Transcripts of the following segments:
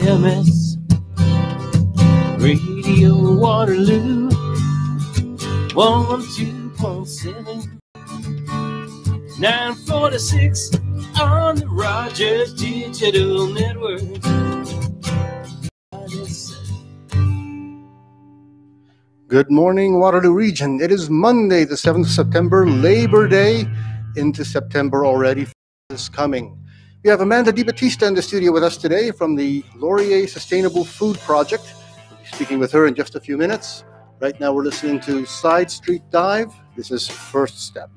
CKMS, Radio Waterloo, 102.7, 946 on the Rogers Digital Network. Good morning, Waterloo Region. It is Monday, the 7th of September, Labor Day, into September already. Is coming. We have Amanda Battista in the studio with us today from the Laurier Sustainable Food Project. We'll be speaking with her in just a few minutes. Right now we're listening to Side Street Dive. This is First Step.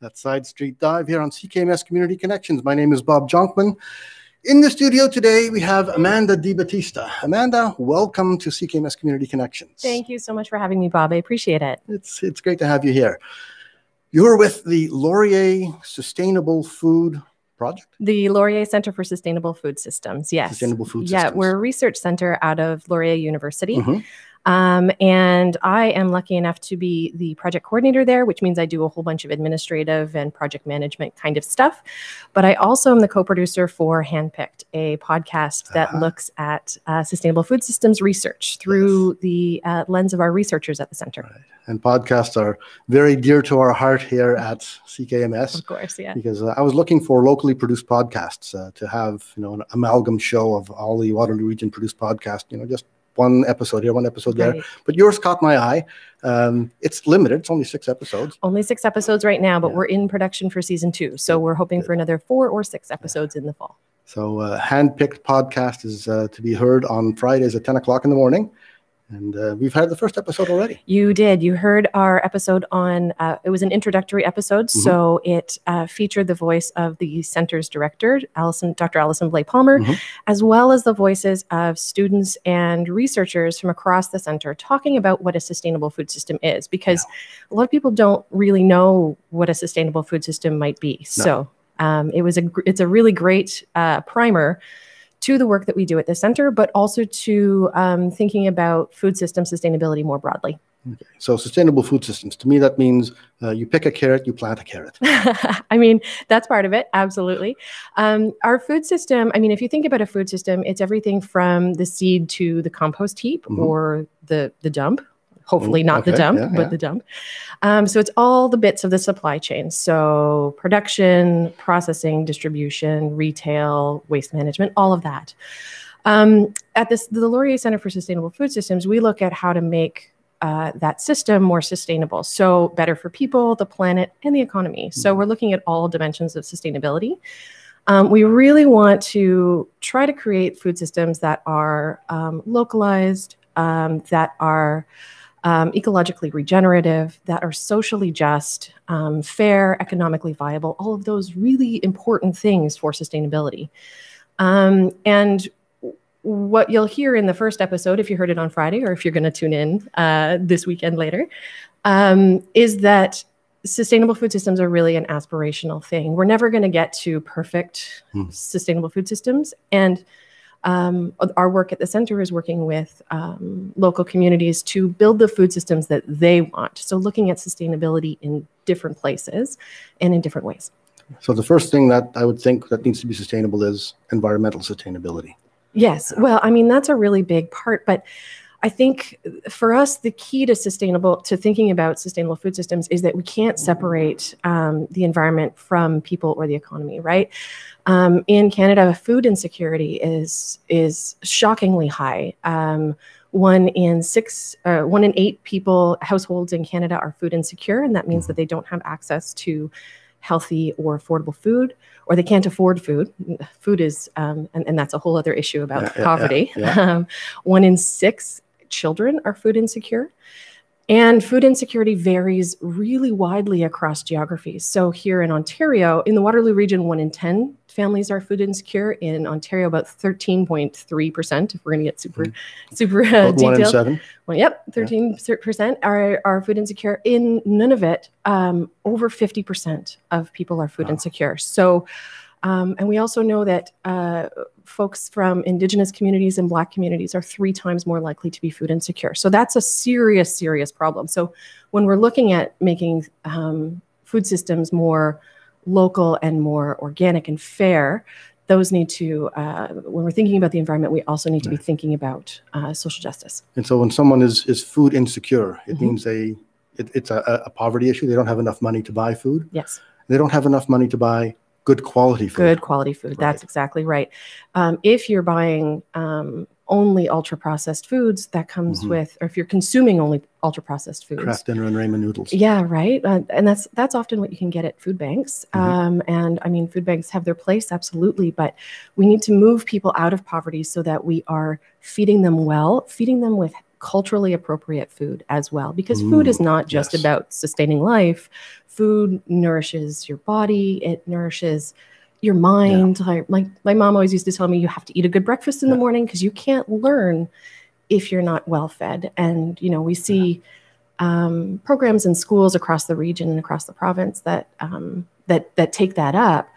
That Side Street Dive here on CKMS Community Connections. My name is Bob Jonkman. In the studio today, we have Amanda Battista. Amanda, welcome to CKMS Community Connections. Thank you so much for having me, Bob. I appreciate it. It's great to have you here. You're with the Laurier Sustainable Food Project? The Laurier Center for Sustainable Food Systems, yes. Sustainable Food Systems. Yeah, we're a research center out of Laurier University. And I am lucky enough to be the project coordinator there, which means I do a whole bunch of administrative and project management kind of stuff. But I also am the co-producer for Handpicked, a podcast that looks at sustainable food systems research through the lens of our researchers at the center. Right. And podcasts are very dear to our heart here at CKMS. Of course, yeah. Because I was looking for locally produced podcasts to have, an amalgam show of all the Waterloo region produced podcasts, just one episode here, one episode there. But yours caught my eye. It's limited. It's only 6 episodes. Only 6 episodes right now, but we're in production for season 2. So we're hoping for another 4 or 6 episodes in the fall. So Handpicked Podcast is to be heard on Fridays at 10 o'clock in the morning. And we've had the first episode already. You did. You heard our episode on, it was an introductory episode. So it featured the voice of the center's director, Dr. Allison Blay-Palmer, as well as the voices of students and researchers from across the center talking about what a sustainable food system is. Because a lot of people don't really know what a sustainable food system might be. So it's a really great primer to the work that we do at the center, but also to thinking about food system sustainability more broadly. Okay. So sustainable food systems, to me, that means you pick a carrot, you plant a carrot. I mean, that's part of it. Absolutely. Our food system, if you think about a food system, it's everything from the seed to the compost heap or the dump. Hopefully not the dump, but the dump. So it's all the bits of the supply chain. So production, processing, distribution, retail, waste management, all of that. At the Laurier Center for Sustainable Food Systems, we look at how to make that system more sustainable. So better for people, the planet, and the economy. So we're looking at all dimensions of sustainability. We really want to try to create food systems that are localized, that are ecologically regenerative, that are socially just, fair, economically viable, all of those really important things for sustainability. And what you'll hear in the first episode, if you heard it on Friday, or if you're going to tune in this weekend later, is that sustainable food systems are really an aspirational thing. We're never going to get to perfect sustainable food systems. And our work at the center is working with local communities to build the food systems that they want. So looking at sustainability in different places and in different ways. So the first thing that I would think that needs to be sustainable is environmental sustainability. Yes. Well, that's a really big part. But I think for us, the key to thinking about sustainable food systems is that we can't separate the environment from people or the economy, right? In Canada, food insecurity is shockingly high. 1 in 8 households in Canada are food insecure, and that means that they don't have access to healthy or affordable food, or they can't afford food. Food is, and that's a whole other issue about poverty. 1 in 6 children are food insecure. And food insecurity varies really widely across geographies. So here in Ontario, in the Waterloo region, 1 in 10 families are food insecure. In Ontario, about 13.3%, if we're going to get super detailed. 1 in 7. Well, 13% are food insecure. In Nunavut, over 50% of people are food insecure. So, and we also know that folks from Indigenous communities and Black communities are 3 times more likely to be food insecure. So that's a serious, serious problem. So when we're looking at making food systems more local and more organic and fair, those need to, when we're thinking about the environment, we also need to be thinking about social justice. And so when someone is food insecure, it means it's a poverty issue. They don't have enough money to buy food. Yes. They don't have enough money to buy good quality food. Good quality food. Right. That's exactly right. If you're buying only ultra-processed foods, that comes with, or if you're consuming only ultra-processed foods. Kraft Dinner and ramen noodles. Yeah, right. And that's often what you can get at food banks. And food banks have their place, absolutely, but we need to move people out of poverty so that we are feeding them well, feeding them with culturally appropriate food as well, because food is not just about sustaining life. Food nourishes your body. It nourishes your mind. My mom always used to tell me, you have to eat a good breakfast in the morning, because you can't learn if you're not well fed. And, we see programs in schools across the region and across the province that take that up.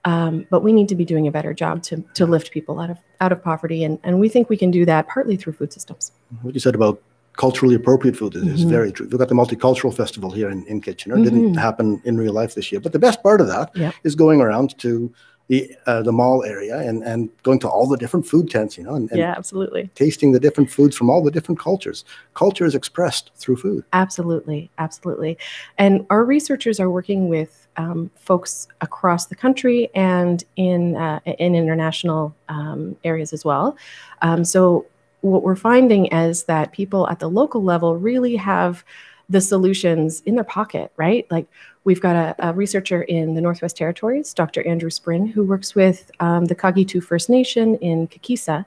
But we need to be doing a better job to lift people out of poverty. And we think we can do that partly through food systems. What you said about culturally appropriate food is very true. We've got the Multicultural Festival here in Kitchener. It didn't happen in real life this year. But the best part of that is going around to the mall area and going to all the different food tents, and absolutely, tasting the different foods from all the different cultures. Culture is expressed through food. Absolutely. And our researchers are working with folks across the country and in international areas as well. So what we're finding is that people at the local level really have the solutions in their pocket, right? Like, we've got a researcher in the Northwest Territories, Dr. Andrew Spring, who works with the Kagitu First Nation in Kikisa.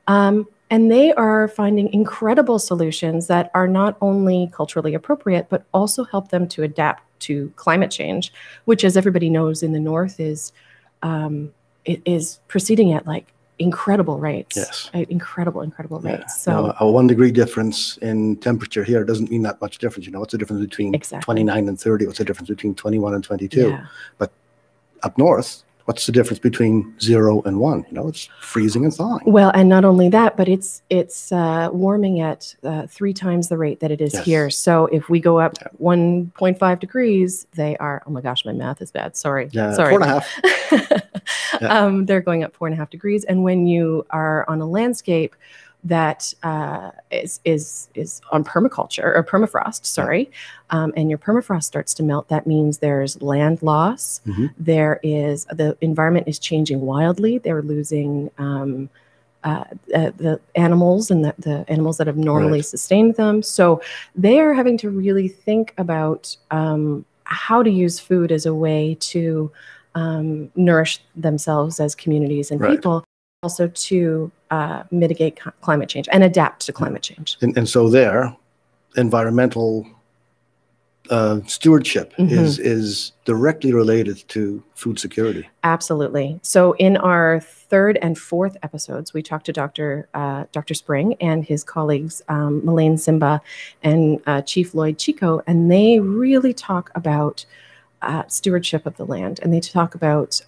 And they are finding incredible solutions that are not only culturally appropriate, but also help them to adapt to climate change, which, as everybody knows, in the North is proceeding at like incredible rates. Yes. Incredible rates. So a 1 degree difference in temperature here doesn't mean that much difference. What's the difference between 29 and 30? What's the difference between 21 and 22? Yeah. But up north, what's the difference between 0 and 1? It's freezing and thawing. Well, and not only that, but it's warming at 3 times the rate that it is here. So if we go up 1.5 degrees, they are, oh my gosh, my math is bad. Sorry. 4.5. They're going up 4.5 degrees. And when you are on a landscape that is on permaculture or permafrost, and your permafrost starts to melt, that means there's land loss. There is, the environment is changing wildly. They're losing the animals and the animals that have normally sustained them. So they are having to really think about how to use food as a way to nourish themselves as communities and people, also to mitigate climate change and adapt to climate change. And so there, environmental stewardship is directly related to food security. Absolutely. So in our 3rd and 4th episodes, we talked to Dr. Spring and his colleagues, Melaine Simba and Chief Lloyd Chico, and they really talk about stewardship of the land. And they talk about,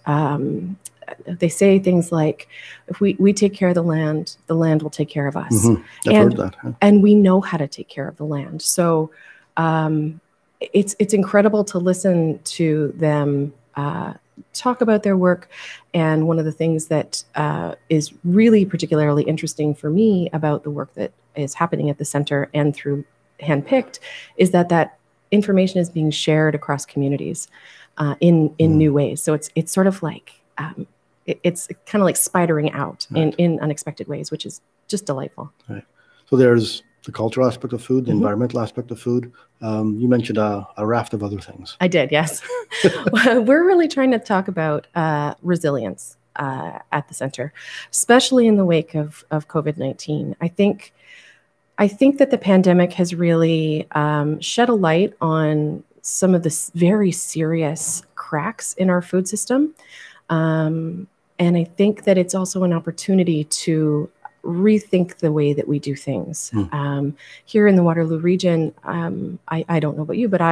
they say things like, if we take care of the land will take care of us. I've heard that. And we know how to take care of the land. So it's incredible to listen to them talk about their work. And one of the things that is really particularly interesting for me about the work that is happening at the center and through Handpicked is that information is being shared across communities in new ways. So it's sort of like, it's kind of like spidering out in unexpected ways, which is just delightful. Right. So there's the cultural aspect of food, the environmental aspect of food. You mentioned a raft of other things. I did, yes. We're really trying to talk about resilience at the center, especially in the wake of COVID-19. I think that the pandemic has really shed a light on some of the very serious cracks in our food system. And I think that it's also an opportunity to rethink the way that we do things. Here in the Waterloo region, I don't know about you, but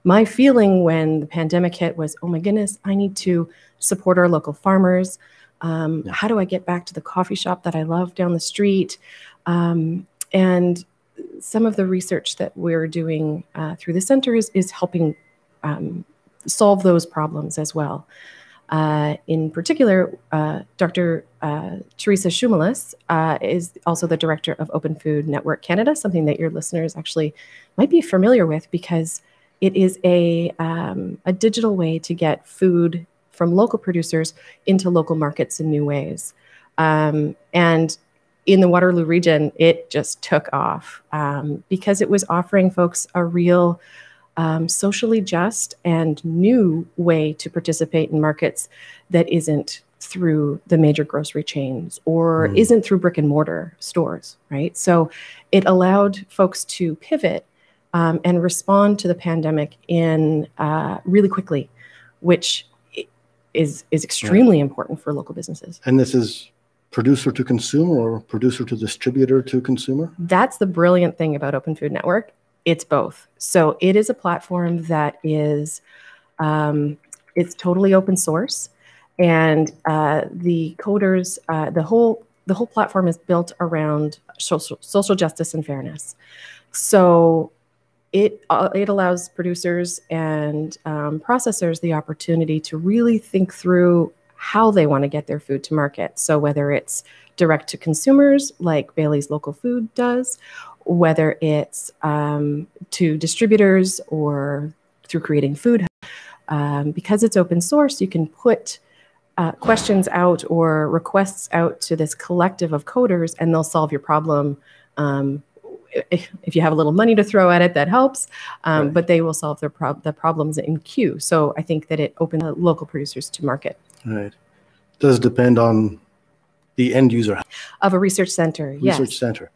my feeling when the pandemic hit was, oh my goodness, I need to support our local farmers. How do I get back to the coffee shop that I love down the street? And some of the research that we're doing through the center is helping solve those problems as well. In particular, Dr. Teresa Shumalis is also the director of Open Food Network Canada, something that your listeners actually might be familiar with because it is a digital way to get food from local producers into local markets in new ways. And in the Waterloo region, it just took off because it was offering folks a real socially just and new way to participate in markets that isn't through the major grocery chains or isn't through brick and mortar stores, right? So it allowed folks to pivot and respond to the pandemic in really quickly, which is extremely important for local businesses. And this is producer to consumer or producer to distributor to consumer? That's the brilliant thing about Open Food Network. It's both. So it is a platform that is, it's totally open source, and the coders, the whole platform is built around social justice and fairness. So it allows producers and processors the opportunity to really think through how they want to get their food to market. So whether it's direct to consumers like Bailey's Local Food does, whether it's to distributors or through creating food. Because it's open source, you can put questions out or requests out to this collective of coders, and they'll solve your problem. If you have a little money to throw at it, that helps, right. But they will solve the problems in queue. So I think that it opens local producers to market. Right. Does depend on the end user. Of a research center, yes. Research center.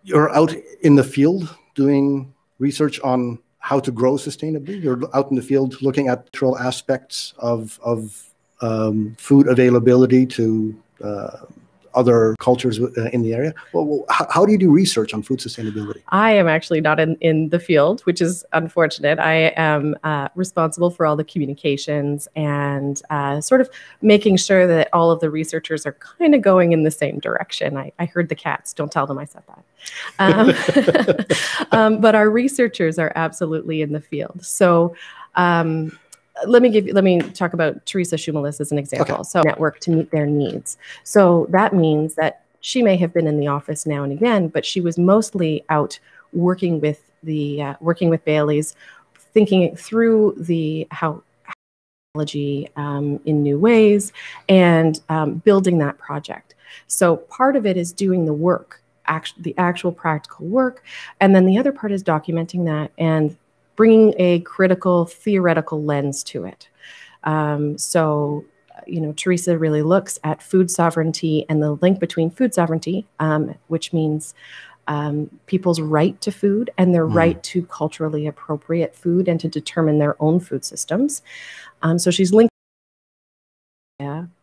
You're out in the field doing research on how to grow sustainably. You're out in the field looking at natural aspects of food availability to other cultures in the area. Well, how do you do research on food sustainability? I am actually not in the field, which is unfortunate. I am responsible for all the communications and sort of making sure that all of the researchers are kind of going in the same direction. I heard the cats. Don't tell them I said that. But our researchers are absolutely in the field. So let me talk about Teresa Shumalis as an example. Okay. So network to meet their needs. So that means that she may have been in the office now and again, but she was mostly out working with Bailey's, thinking through how technology in new ways and building that project. So part of it is doing the work, the actual practical work, and then the other part is documenting that and bringing a critical theoretical lens to it. So, Teresa really looks at food sovereignty and the link between food sovereignty, which means people's right to food and their right to culturally appropriate food and to determine their own food systems. So she's linked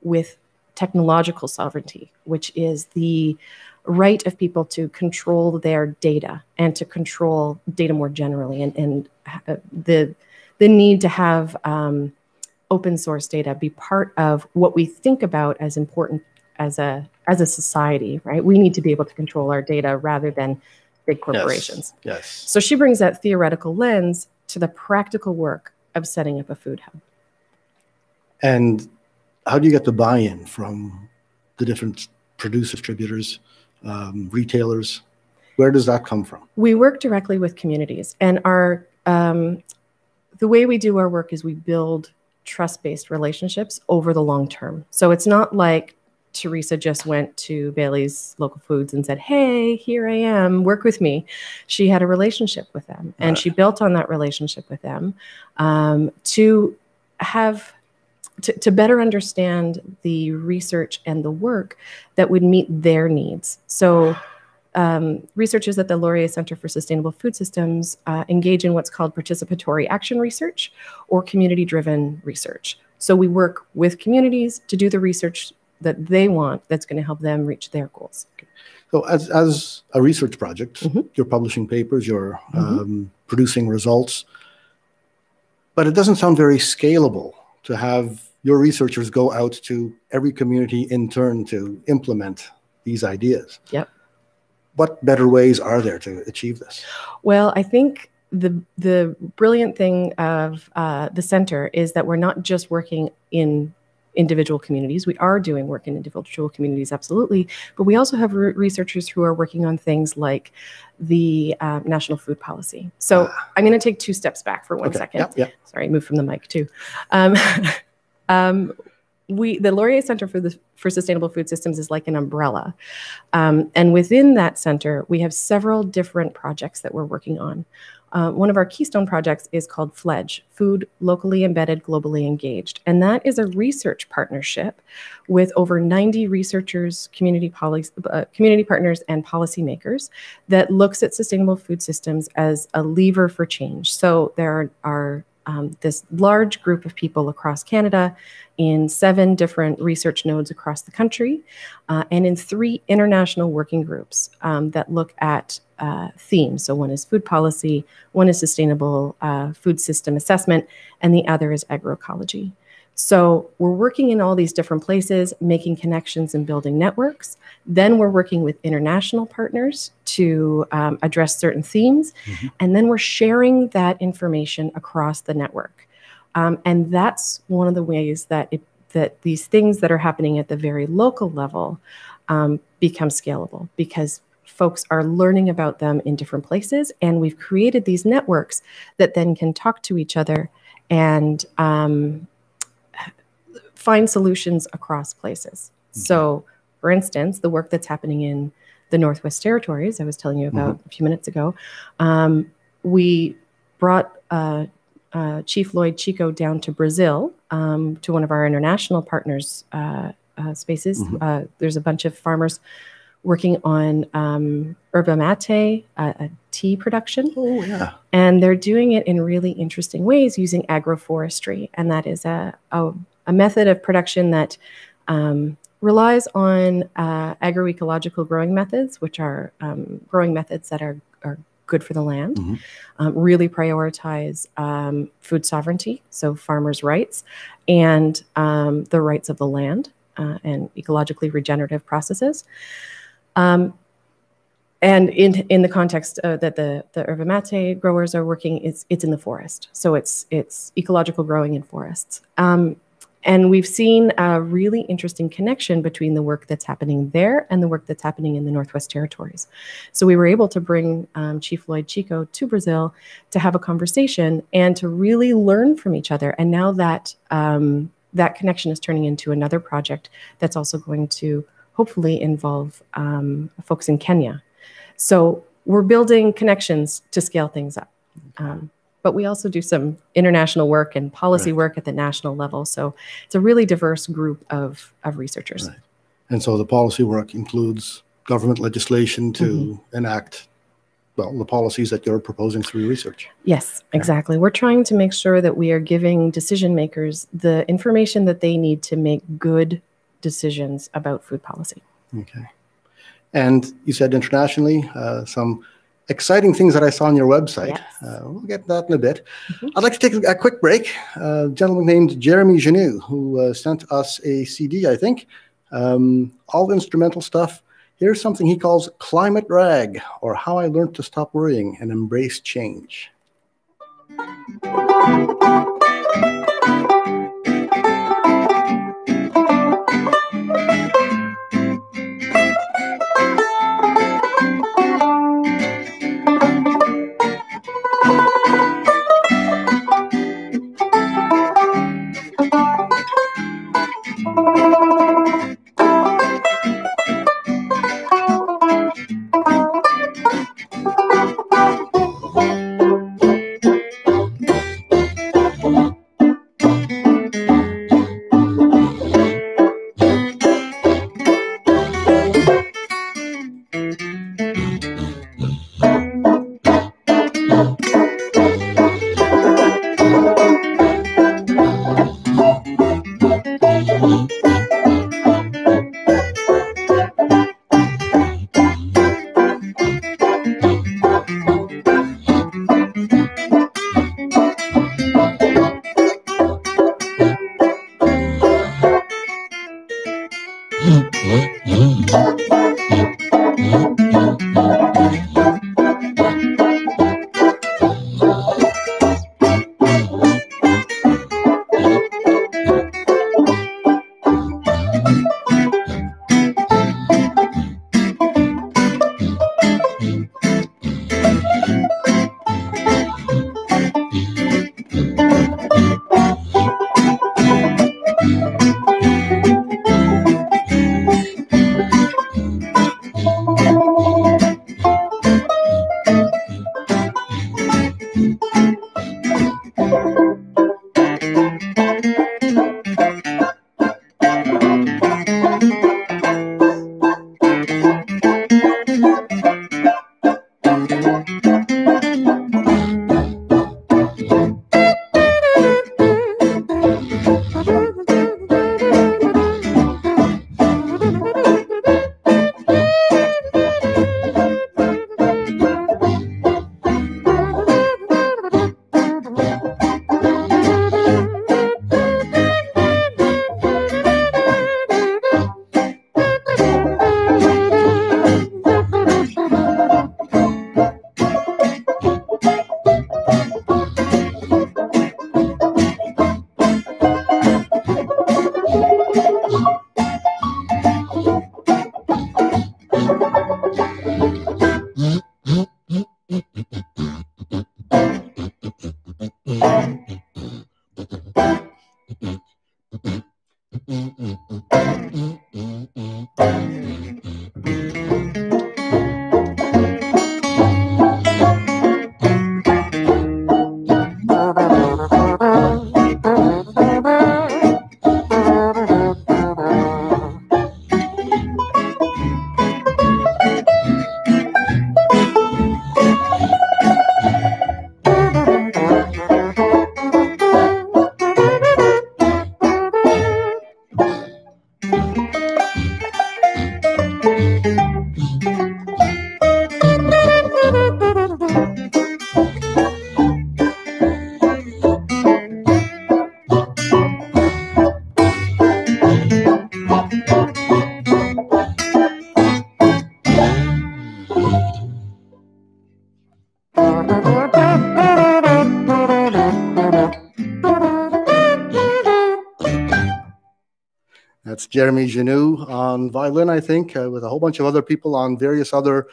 with technological sovereignty, which is the right of people to control their data and to control data more generally, and the need to have open source data be part of what we think about as important as a society, right? We need to be able to control our data rather than big corporations. Yes. So she brings that theoretical lens to the practical work of setting up a food hub. And how do you get the buy-in from the different producer distributors, retailers? Where does that come from? We work directly with communities, and the way we do our work is we build trust-based relationships over the long term. So it's not like Teresa just went to Bailey's Local Foods and said, "Hey, here I am, work with me." She had a relationship with them, and she built on that relationship with them to better understand the research and the work that would meet their needs. So researchers at the Laurier Center for Sustainable Food Systems engage in what's called participatory action research or community-driven research. So we work with communities to do the research that they want that's going to help them reach their goals. So as a research project, you're publishing papers, you're producing results, but it doesn't sound very scalable to have your researchers go out to every community in turn to implement these ideas. Yep. What better ways are there to achieve this? Well, I think the brilliant thing of the center is that we're not just working in individual communities. We are doing work in individual communities, absolutely. But we also have researchers who are working on things like the national food policy. So I'm going to take 2 steps back for one second. Yep. Sorry, move from the mic too. The Laurier Center for Sustainable Food Systems is like an umbrella. And within that center, we have several different projects that we're working on. One of our keystone projects is called FLEDGE, Food Locally Embedded, Globally Engaged. And that is a research partnership with over 90 researchers, community partners, and policymakers that looks at sustainable food systems as a lever for change. So there are this large group of people across Canada in 7 different research nodes across the country, and in 3 international working groups that look at themes. So one is food policy, one is sustainable food system assessment, and the other is agroecology. So we're working in all these different places, making connections and building networks. Then we're working with international partners to address certain themes. Mm-hmm. And then we're sharing that information across the network. And that's one of the ways that these things that are happening at the very local level become scalable, because folks are learning about them in different places. And we've created these networks that then can talk to each other and find solutions across places. Mm-hmm. So, for instance, the work that's happening in the Northwest Territories, I was telling you about a few minutes ago, we brought Chief Lloyd Chico down to Brazil to one of our international partners' spaces. Mm-hmm. There's a bunch of farmers working on yerba mate, a tea production. Oh, yeah. And they're doing it in really interesting ways using agroforestry. And that is a method of production that relies on agroecological growing methods, which are growing methods that are good for the land, really prioritize food sovereignty, so farmers' rights, and the rights of the land and ecologically regenerative processes. And in the context that the yerba mate growers are working, it's in the forest. So it's ecological growing in forests. And we've seen a really interesting connection between the work that's happening there and the work that's happening in the Northwest Territories. So we were able to bring Chief Lloyd Chico to Brazil to have a conversation and to really learn from each other. And now that that connection is turning into another project that's also going to hopefully involve folks in Kenya. So we're building connections to scale things up. But we also do some international work and policy work at the national level. So it's a really diverse group of researchers. Right. And so the policy work includes government legislation to enact, well, the policies that you're proposing through research. Yes, exactly. We're trying to make sure that we are giving decision makers the information that they need to make good decisions about food policy. Okay. And you said internationally, some exciting things that I saw on your website. Yes. We'll get to that in a bit. I'd like to take a quick break. A gentleman named Jeremy Genoux, who sent us a CD, I think, all instrumental stuff. Here's something he calls Climate Rag, or How I Learned to Stop Worrying and Embrace Change. That's Jeremy Genoux on violin, I think, with a whole bunch of other people on various other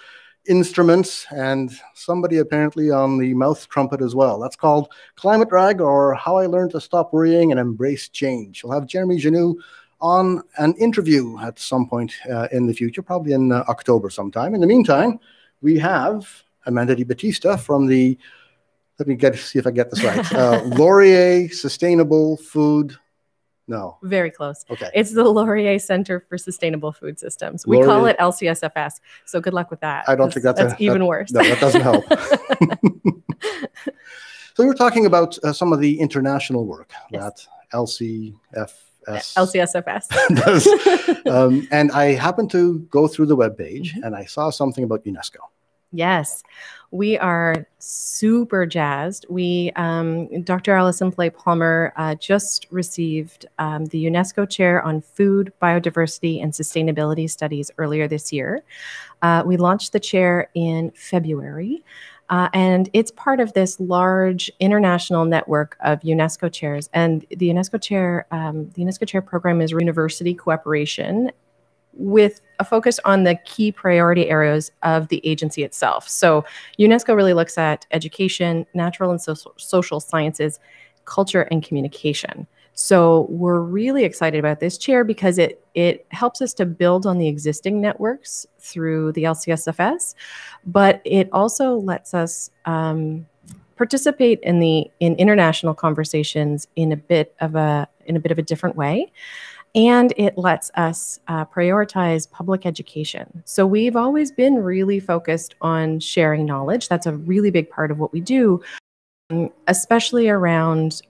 instruments, and somebody apparently on the mouth trumpet as well. That's called Climate Drag, or How I Learned to Stop Worrying and Embrace Change. We'll have Jeremy Genoux on an interview at some point in the future, probably in October sometime. In the meantime, we have Amanda Battista from the, see if I get this right, Laurier Sustainable Food. No. Very close. Okay. It's the Laurier Center for Sustainable Food Systems. We call it LCSFS. So good luck with that. I don't think that's even worse. No, that doesn't help. So we were talking about some of the international work that LCSFS does. And I happened to go through the webpage and I saw something about UNESCO. Yes, we are super jazzed. Dr. Alison Play-Palmer just received the UNESCO Chair on Food, Biodiversity, and Sustainability Studies earlier this year. We launched the chair in February, and it's part of this large international network of UNESCO chairs. And the UNESCO Chair program is university cooperation with a focus on the key priority areas of the agency itself. So UNESCO really looks at education, natural and social sciences, culture, and communication. So we're really excited about this chair because it helps us to build on the existing networks through the LCSFS, but it also lets us participate in international conversations in a bit of a different way. And it lets us prioritize public education. So we've always been really focused on sharing knowledge. That's a really big part of what we do, especially around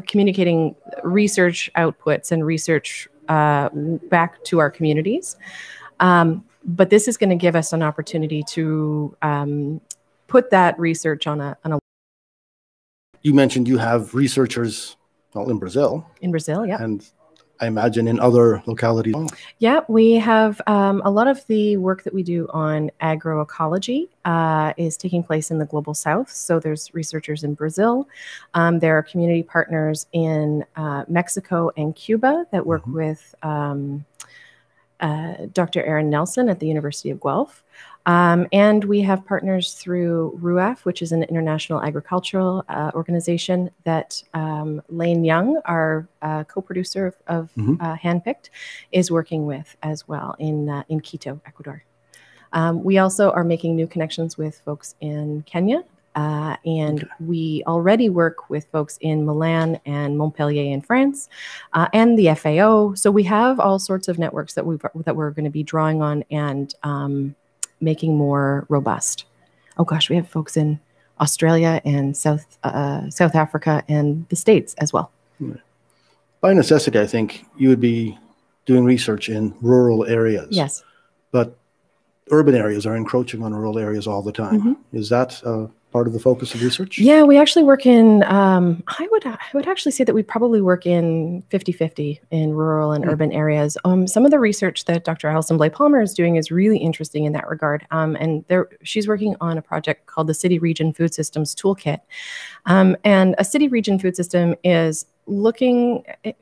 communicating research outputs and research back to our communities. But this is going to give us an opportunity to put that research on a. You mentioned you have researchers, in Brazil. In Brazil, yeah. And I imagine in other localities. Yeah, we have a lot of the work that we do on agroecology is taking place in the Global South. So there's researchers in Brazil. There are community partners in Mexico and Cuba that work with Dr. Aaron Nelson at the University of Guelph. And we have partners through RUAF, which is an international agricultural organization that Lane Young, our co-producer of Handpicked, is working with as well in Quito, Ecuador. We also are making new connections with folks in Kenya, and we already work with folks in Milan and Montpellier in France, and the FAO. So we have all sorts of networks that we're going to be drawing on and making more robust. Oh gosh, we have folks in Australia and South Africa and the States as well. By necessity, I think you would be doing research in rural areas. Yes. But urban areas are encroaching on rural areas all the time. Is that part of the focus of research? Yeah, we actually work in, I would actually say that we probably work in 50-50 in rural and urban areas. Some of the research that Dr. Alison Blay-Palmer is doing is really interesting in that regard. And she's working on a project called the City Region Food Systems Toolkit. And a city region food system is it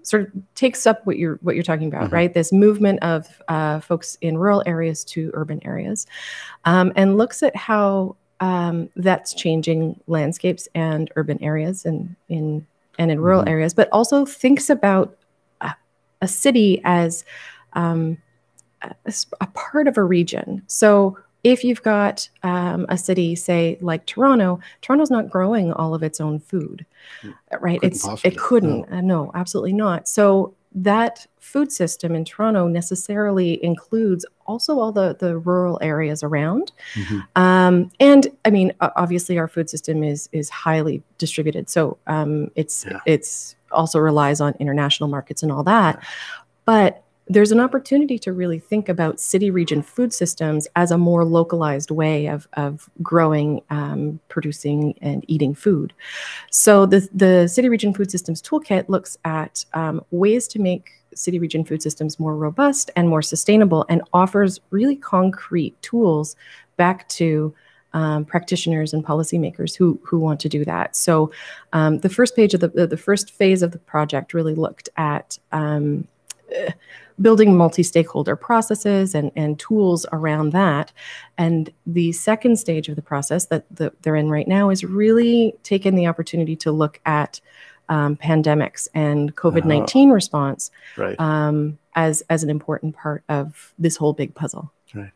sort of takes up what you're talking about, right? This movement of folks in rural areas to urban areas, and looks at how that's changing landscapes and urban areas and in rural areas, but also thinks about a city as a part of a region. So if you've got a city, say like Toronto's not growing all of its own food, right? It couldn't. No, absolutely not. So that food system in Toronto necessarily includes also all the rural areas around. And I mean, obviously our food system is highly distributed. So it's also relies on international markets and all that. But there's an opportunity to really think about city region food systems as a more localized way of growing, producing, and eating food. So the City Region Food Systems Toolkit looks at ways to make city region food systems more robust and more sustainable, and offers really concrete tools back to practitioners and policymakers who want to do that. So the first phase of the project really looked at building multi-stakeholder processes and tools around that. And the second stage of the process that they're in right now is really taking the opportunity to look at pandemics and COVID-19 response as an important part of this whole big puzzle. Right.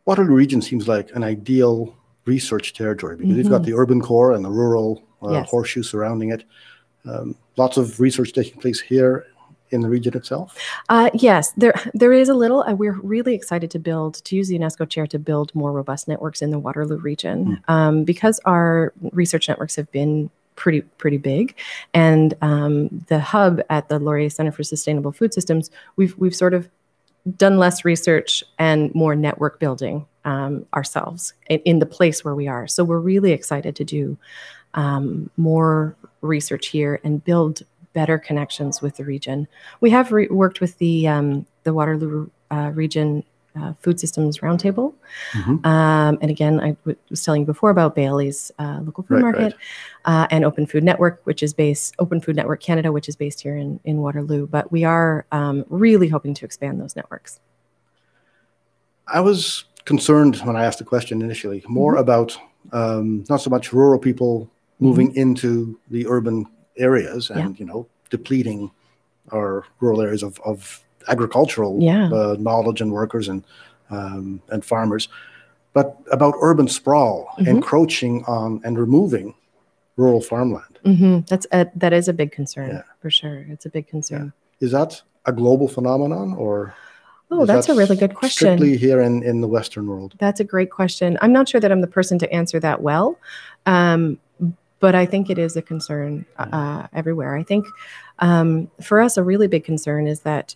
Waterloo region seems like an ideal research territory because you've got the urban core and the rural horseshoe surrounding it. Lots of research taking place here in the region itself? Yes, there is a little. We're really excited to use the UNESCO chair to build more robust networks in the Waterloo region because our research networks have been pretty big, and the hub at the Laurier Center for Sustainable Food Systems, we've sort of done less research and more network building ourselves in the place where we are. So we're really excited to do more research here and build better connections with the region. We have worked with the Waterloo Region Food Systems Roundtable. And again, I was telling you before about Bailey's local food market and Open Food Network, Open Food Network Canada, which is based here in Waterloo. But we are really hoping to expand those networks. I was concerned when I asked the question initially, more about not so much rural people moving into the urban areas and, depleting our rural areas of agricultural knowledge and workers and farmers, but about urban sprawl encroaching on and removing rural farmland. That is a big concern for sure. It's a big concern. Is that a global phenomenon or? Oh, that's a really good question. Strictly here in the Western world? That's a great question. I'm not sure that I'm the person to answer that well, but I think it is a concern everywhere. I think for us, a really big concern is that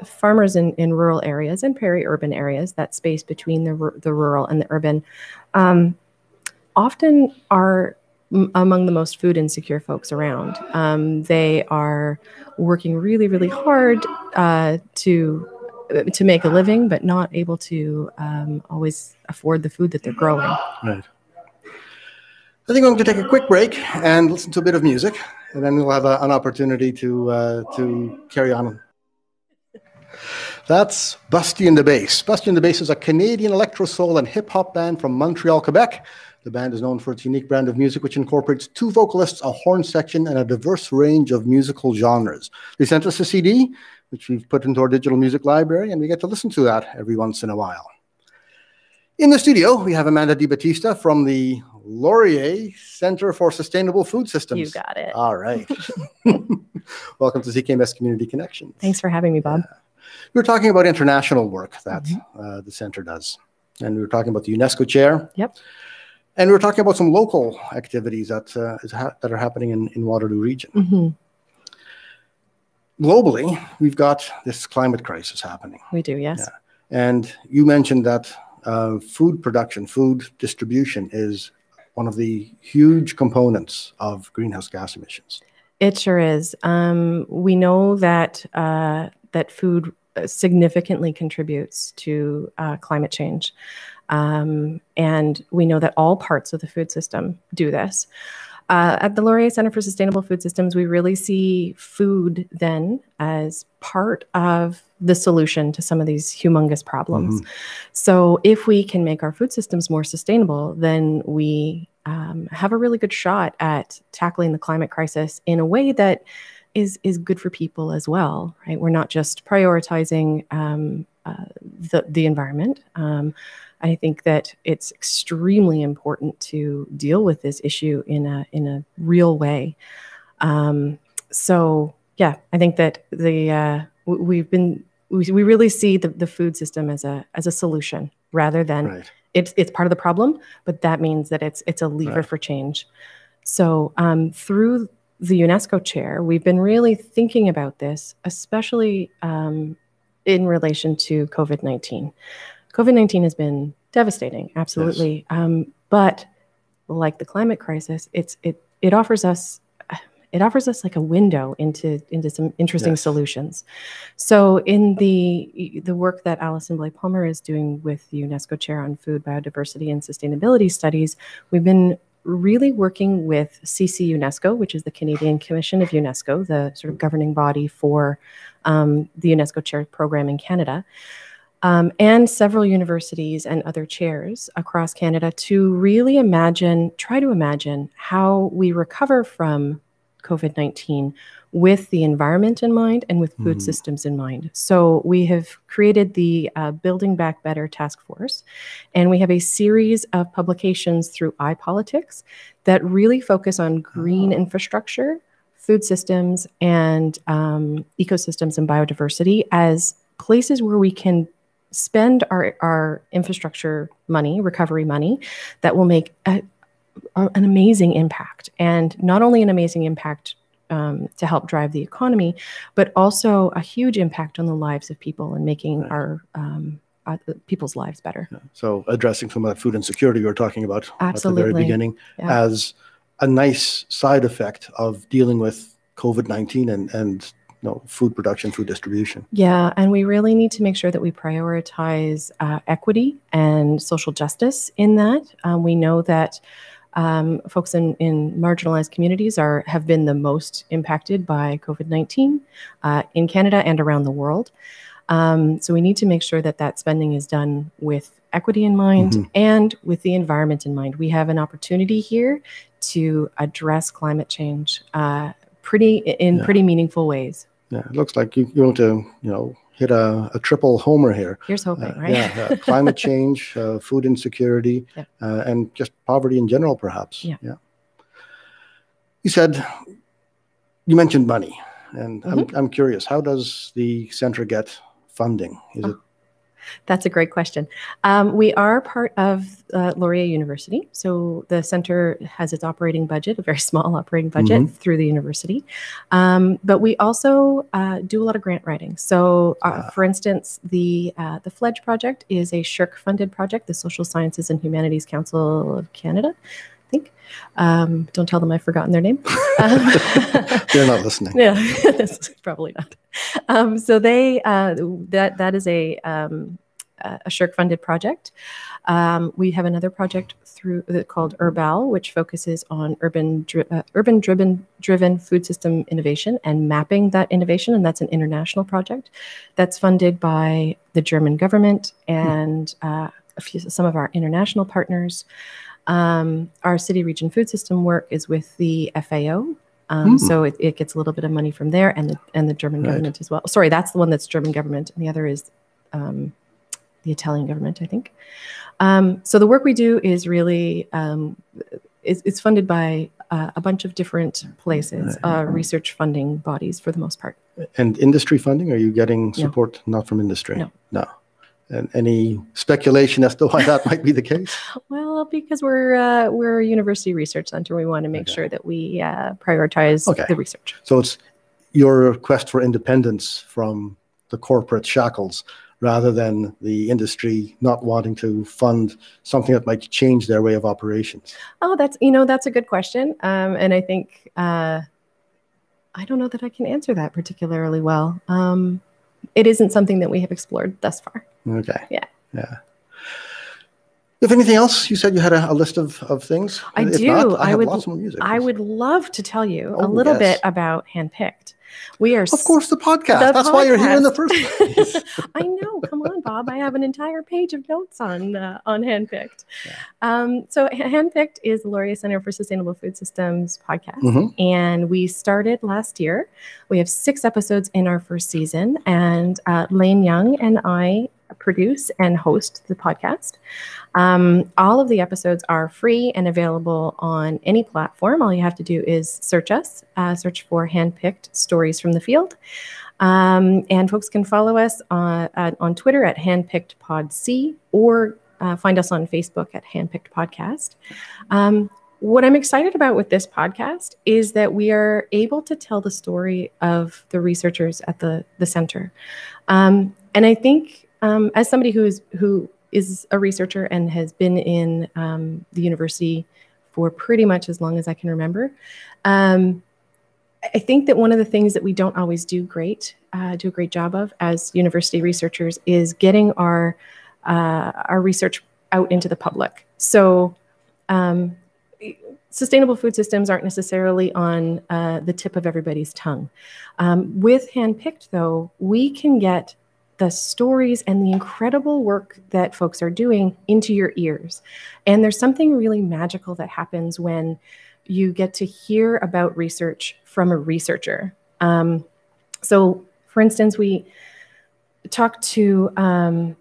farmers in rural areas and peri-urban areas, that space between the rural and the urban, often are among the most food insecure folks around. They are working really, really hard to make a living, but not able to always afford the food that they're growing. Right. I think I'm going to take a quick break and listen to a bit of music, and then we'll have an opportunity to carry on. That's Busty and the Bass. Busty and the Bass is a Canadian electro soul and hip hop band from Montreal, Quebec. The band is known for its unique brand of music, which incorporates 2 vocalists, a horn section, and a diverse range of musical genres. They sent us a CD, which we've put into our digital music library, and we get to listen to that every once in a while. In the studio, we have Amanda Battista from the Laurier Center for Sustainable Food Systems. You got it. All right. Welcome to CKMS Community Connections. Thanks for having me, Bob. We were talking about international work that the center does. And we were talking about the UNESCO chair. Yep. And we were talking about some local activities that are happening in Waterloo region. Globally, we've got this climate crisis happening. We do, yes. Yeah. And you mentioned that food production, food distribution is one of the huge components of greenhouse gas emissions. It sure is. We know that that food significantly contributes to climate change. And we know that all parts of the food system do this. At the Laurier Center for Sustainable Food Systems, we really see food then as part of the solution to some of these humongous problems. So if we can make our food systems more sustainable, then we have a really good shot at tackling the climate crisis in a way that is good for people as well, right? We're not just prioritizing the environment. I think that it's extremely important to deal with this issue in a real way. So yeah, I think that we really see the food system as a solution rather than it's part of the problem, but that means that it's a lever for change. So through the UNESCO chair, we've been really thinking about this, especially in relation to COVID-19. COVID-19 has been devastating, absolutely. Yes. But like the climate crisis, it offers us like a window into some interesting solutions. So in the work that Alison Blais-Palmer is doing with the UNESCO Chair on Food, Biodiversity, and Sustainability Studies, we've been really working with CC UNESCO, which is the Canadian Commission of UNESCO, the sort of governing body for the UNESCO Chair Program in Canada, and several universities and other chairs across Canada to really try to imagine how we recover from COVID-19 with the environment in mind and with food systems in mind. So we have created the Building Back Better task force, and we have a series of publications through iPolitics that really focus on green infrastructure, food systems, and ecosystems and biodiversity as places where we can spend our infrastructure money, recovery money, that will make an amazing impact. And not only an amazing impact to help drive the economy, but also a huge impact on the lives of people and making our people's lives better. Yeah. So addressing some of that food insecurity you were talking about Absolutely. At the very beginning as a nice side effect of dealing with COVID-19 and food production, food distribution. Yeah, and we really need to make sure that we prioritize equity and social justice in that. We know that folks in marginalized communities have been the most impacted by COVID-19 in Canada and around the world. So we need to make sure that spending is done with equity in mind and with the environment in mind. We have an opportunity here to address climate change pretty meaningful ways. Yeah, it looks like you want to, hit a triple homer here. Here's hoping, right? Climate change, food insecurity, and just poverty in general, perhaps. Yeah. You mentioned money, and I'm curious, how does the center get funding? That's a great question. We are part of Laurier University. So the center has its operating budget, a very small operating budget through the university. But we also do a lot of grant writing. So for instance, the Fledge project is a SSHRC-funded project, the Social Sciences and Humanities Council of Canada, I think. Don't tell them I've forgotten their name. They're not listening. Yeah, probably not. So they that is a SSHRC-funded project. We have another project called Urbal, which focuses on urban-driven food system innovation and mapping that innovation, and that's an international project that's funded by the German government and some of our international partners. Our city region food system work is with the FAO. So it gets a little bit of money from there and the German government as well. Sorry, that's the one that's German government, and the other is the Italian government, I think. So the work we do is really it's funded by a bunch of different places, research funding bodies for the most part. And industry funding? Are you getting support not from industry? No. And any speculation as to why that might be the case? Well, because we're a university research center, we want to make sure that we prioritize the research. So it's your quest for independence from the corporate shackles rather than the industry not wanting to fund something that might change their way of operations. Oh, that's a good question. And I think, I don't know that I can answer that particularly well. It isn't something that we have explored thus far. Okay. Yeah. If anything else, you said you had a list of things. I if do. Not, I have lots more music. I would love to tell you a little bit about Handpicked. We are, of course, the podcast. That's why you're here in the first place. I know. Come on, Bob. I have an entire page of notes on Handpicked. Yeah. So Handpicked is the Laurier Center for Sustainable Food Systems podcast, and we started last year. We have 6 episodes in our first season, and Lane Young and I produce and host the podcast. All of the episodes are free and available on any platform. All you have to do is search for Handpicked Stories from the Field. And folks can follow us on Twitter at HandpickedPodC or find us on Facebook at Handpicked Podcast. What I'm excited about with this podcast is that we are able to tell the story of the researchers at the center. And I think as somebody who is a researcher and has been in the university for pretty much as long as I can remember, I think that one of the things that we don't always do a great job of as university researchers is getting our research out into the public. So sustainable food systems aren't necessarily on the tip of everybody's tongue. With Handpicked, though, we can get the stories and the incredible work that folks are doing into your ears. And there's something really magical that happens when you get to hear about research from a researcher. So, for instance, we talked to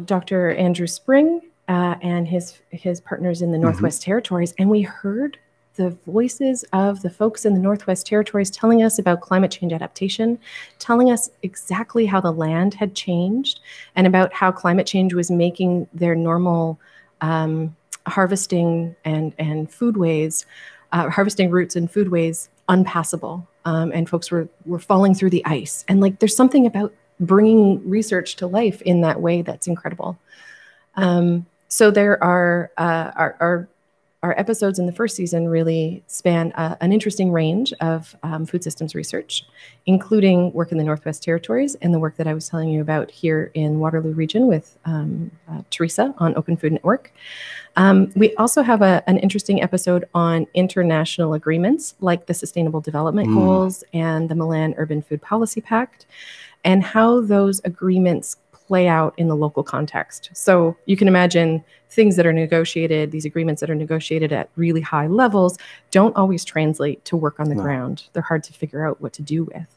Dr. Andrew Spring and his partners in the Northwest Territories, and we heard the voices of the folks in the Northwest Territories telling us about climate change adaptation, telling us exactly how the land had changed and about how climate change was making their normal harvesting and foodways, harvesting routes and foodways unpassable. And folks were falling through the ice. And like, there's something about bringing research to life in that way that's incredible. So there are our episodes in the first season really span an interesting range of food systems research, including work in the Northwest Territories and the work that I was telling you about here in Waterloo region with Teresa on Open Food Network. We also have an interesting episode on international agreements like the Sustainable Development Goals and the Milan Urban Food Policy Pact, and how those agreements play out in the local context. So you can imagine things that are negotiated, these agreements that are negotiated at really high levels don't always translate to work on the ground. They're hard to figure out what to do with.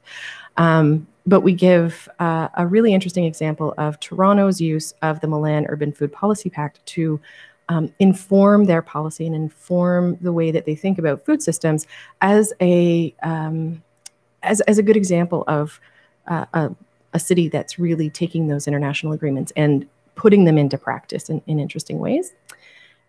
But we give a really interesting example of Toronto's use of the Milan Urban Food Policy Pact to inform their policy and inform the way that they think about food systems as a good example of a city that's really taking those international agreements and putting them into practice in interesting ways.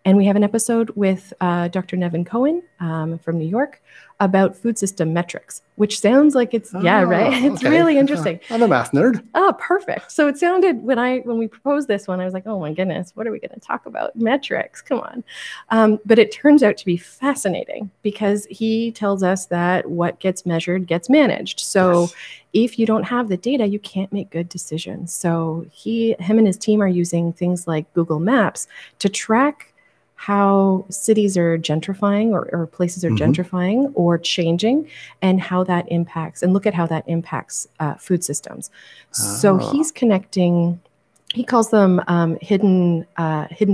And we have an episode with Dr. Nevin Cohen from New York about food system metrics, which sounds like it's, right? It's really interesting. I'm a math nerd. Oh, perfect. So it sounded, when we proposed this one, I was like, oh my goodness, what are we going to talk about? Metrics, come on. But it turns out to be fascinating because he tells us that what gets measured gets managed. So if you don't have the data, you can't make good decisions. So him and his team are using things like Google Maps to track how cities are gentrifying or places are gentrifying or changing, and how that impacts, and look at how that impacts food systems. So he's connecting, he calls them hidden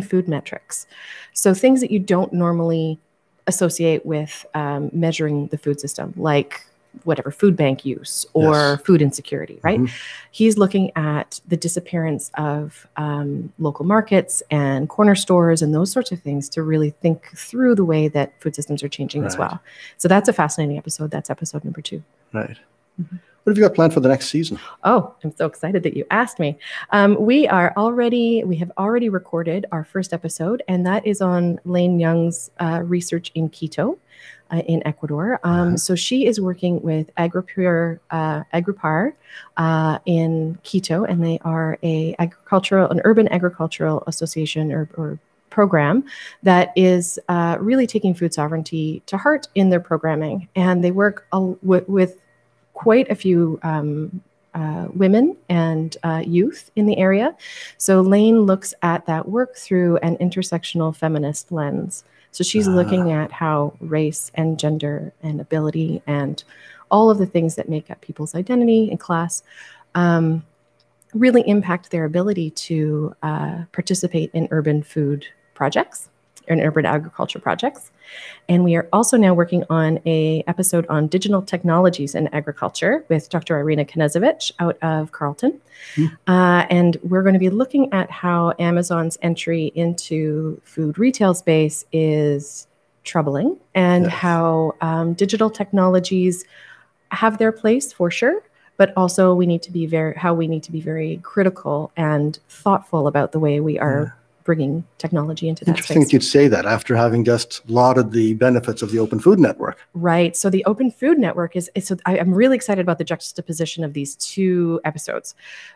food metrics. So things that you don't normally associate with measuring the food system, like whatever, food bank use or food insecurity, right? He's looking at the disappearance of local markets and corner stores and those sorts of things to really think through the way that food systems are changing as well. So that's a fascinating episode. That's episode number 2. Right. What have you got planned for the next season? Oh, I'm so excited that you asked me. We have already recorded our first episode, and that is on Lane Young's research in Quito. In Ecuador. So she is working with Agripar in Quito, and they are an urban agricultural association or program that is really taking food sovereignty to heart in their programming. And they work with quite a few women and youth in the area. So Lane looks at that work through an intersectional feminist lens. So she's looking at how race and gender and ability and all of the things that make up people's identity and class really impact their ability to participate in urban food projects, or in urban agriculture projects. And we are also now working on an episode on digital technologies in agriculture with Dr. Irina Knezevich out of Carleton. And we're going to be looking at how Amazon's entry into food retail space is troubling, and how digital technologies have their place for sure, but also we need to be very critical and thoughtful about the way we are bringing technology into that Interesting space. that you'd say that after having just lauded the benefits of the Open Food Network. Right. So the Open Food Network I'm really excited about the juxtaposition of these two episodes,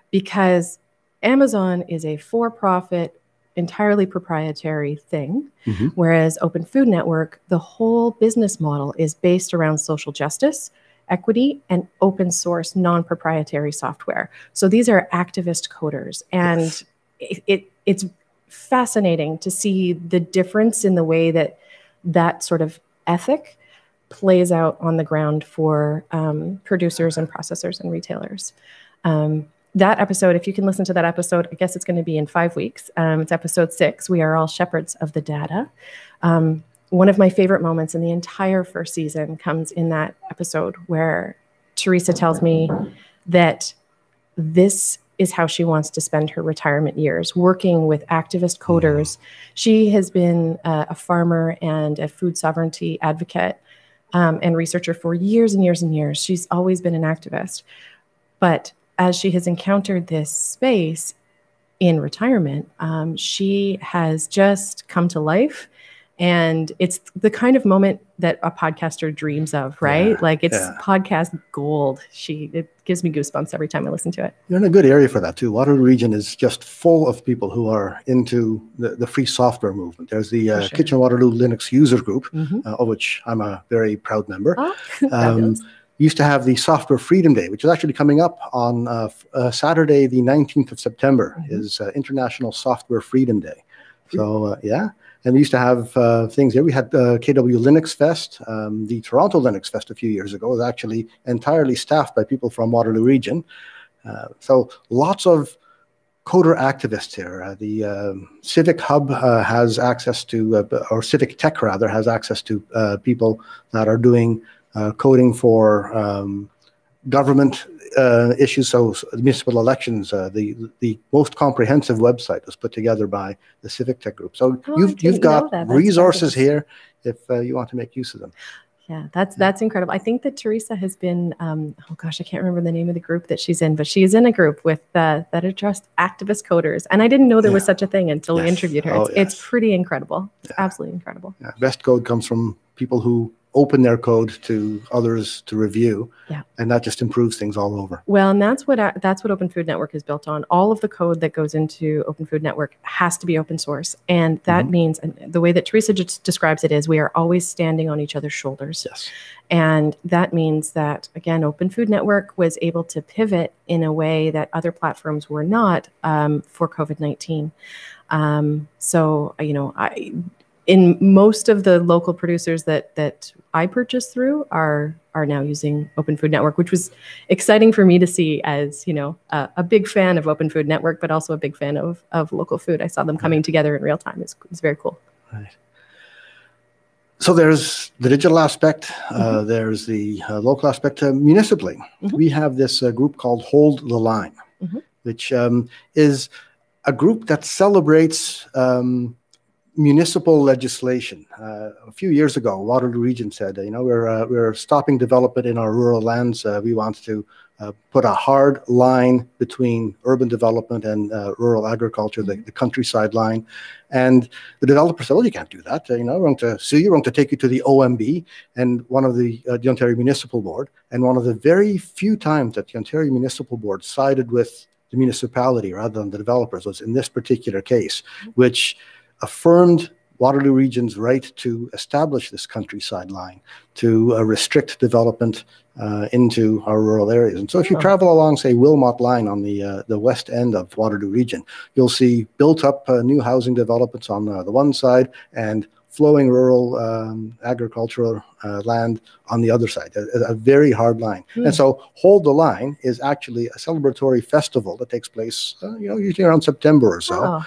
because Amazon is a for-profit, entirely proprietary thing, whereas Open Food Network, the whole business model is based around social justice, equity, and open source, non-proprietary software. So these are activist coders, and it's fascinating to see the difference in the way that that sort of ethic plays out on the ground for producers and processors and retailers. That episode, if you can listen to that episode, I guess it's going to be in 5 weeks. It's episode 6. We are all shepherds of the data. One of my favorite moments in the entire first season comes in that episode where Teresa tells me that this is how she wants to spend her retirement years, working with activist coders. She has been a farmer and a food sovereignty advocate and researcher for years and years and years. She's always been an activist. But as she has encountered this space in retirement, she has just come to life. And it's the kind of moment that a podcaster dreams of, right? Yeah, like it's podcast gold. It gives me goosebumps every time I listen to it. You're in a good area for that too. Waterloo Region is just full of people who are into the free software movement. There's the Kitchen Waterloo Linux user group, of which I'm a very proud member. Oh, used to have the Software Freedom Day, which is actually coming up on Saturday, the 19th of September, is International Software Freedom Day. So, And we used to have things there. We had KW Linux Fest. The Toronto Linux Fest a few years ago was actually entirely staffed by people from Waterloo Region. So lots of coder activists here. The Civic Hub has access to, or Civic Tech rather, has access to people that are doing coding for government issues, so municipal elections. The most comprehensive website was put together by the Civic Tech Group. So you've got resources here if you want to make use of them. Yeah, that's incredible. I think that Teresa has been, I can't remember the name of the group that she's in, but she's in a group with that address activist coders. And I didn't know there was such a thing until we interviewed her. It's pretty incredible. It's absolutely incredible. Yeah. Best code comes from people who open their code to others to review, and that just improves things all over. Well, and that's what Open Food Network is built on. All of the code that goes into Open Food Network has to be open source, and that means, and the way that Teresa describes it is, we are always standing on each other's shoulders. Yes, and that means that again, Open Food Network was able to pivot in a way that other platforms were not for COVID-19. In most of the local producers that I purchased through are now using Open Food Network, which was exciting for me to see as, a big fan of Open Food Network, but also a big fan of local food. I saw them coming together in real time. It's very cool. Right. So there's the digital aspect. There's the local aspect. Municipally, we have this group called Hold the Line, which is a group that celebrates municipal legislation. A few years ago, Waterloo Region said, we're stopping development in our rural lands. We want to put a hard line between urban development and rural agriculture, the countryside line. And the developer said, well, you can't do that. We're going to sue you. We're going to take you to the OMB and one of the Ontario Municipal Board. And one of the very few times that the Ontario Municipal Board sided with the municipality rather than the developers was in this particular case, which affirmed Waterloo Region's right to establish this countryside line, to restrict development into our rural areas. And so if you travel along, say, Wilmot Line on the west end of Waterloo Region, you'll see built-up new housing developments on the one side and flowing rural agricultural land on the other side, a very hard line. And so Hold the Line is actually a celebratory festival that takes place usually around September or so,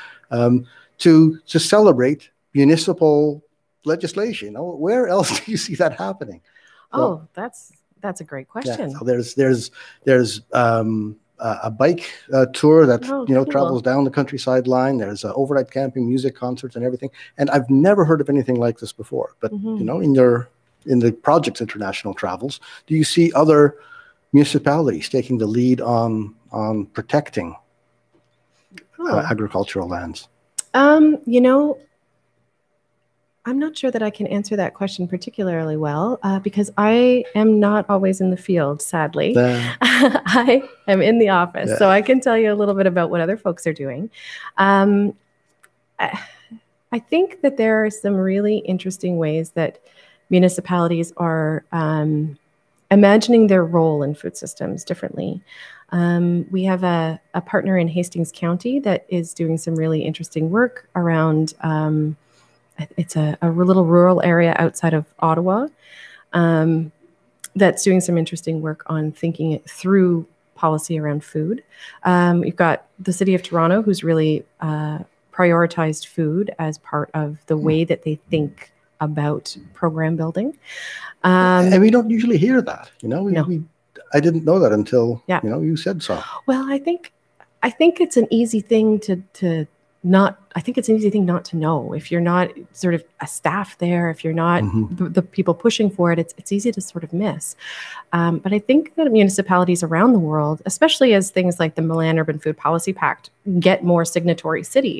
to celebrate municipal legislation. Where else do you see that happening? That's a great question. So there's a bike tour that travels down the countryside line. There's overnight camping, music concerts, and everything. And I've never heard of anything like this before. But in the Projects International travels, do you see other municipalities taking the lead on protecting agricultural lands? I'm not sure that I can answer that question particularly well because I am not always in the field, sadly. I am in the office, so I can tell you a little bit about what other folks are doing. I think that there are some really interesting ways that municipalities are imagining their role in food systems differently. We have a partner in Hastings County that is doing some really interesting work around it's a little rural area outside of Ottawa that's doing some interesting work on thinking it through policy around food. You've got the City of Toronto, who's really prioritized food as part of the way that they think about program building. And we don't usually hear that, No. I didn't know that until, you said so. Well, I think it's an easy thing not to know. If you're not sort of a staff there, if you're not the people pushing for it, it's easy to sort of miss. But I think that municipalities around the world, especially as things like the Milan Urban Food Policy Pact get more signatory cities,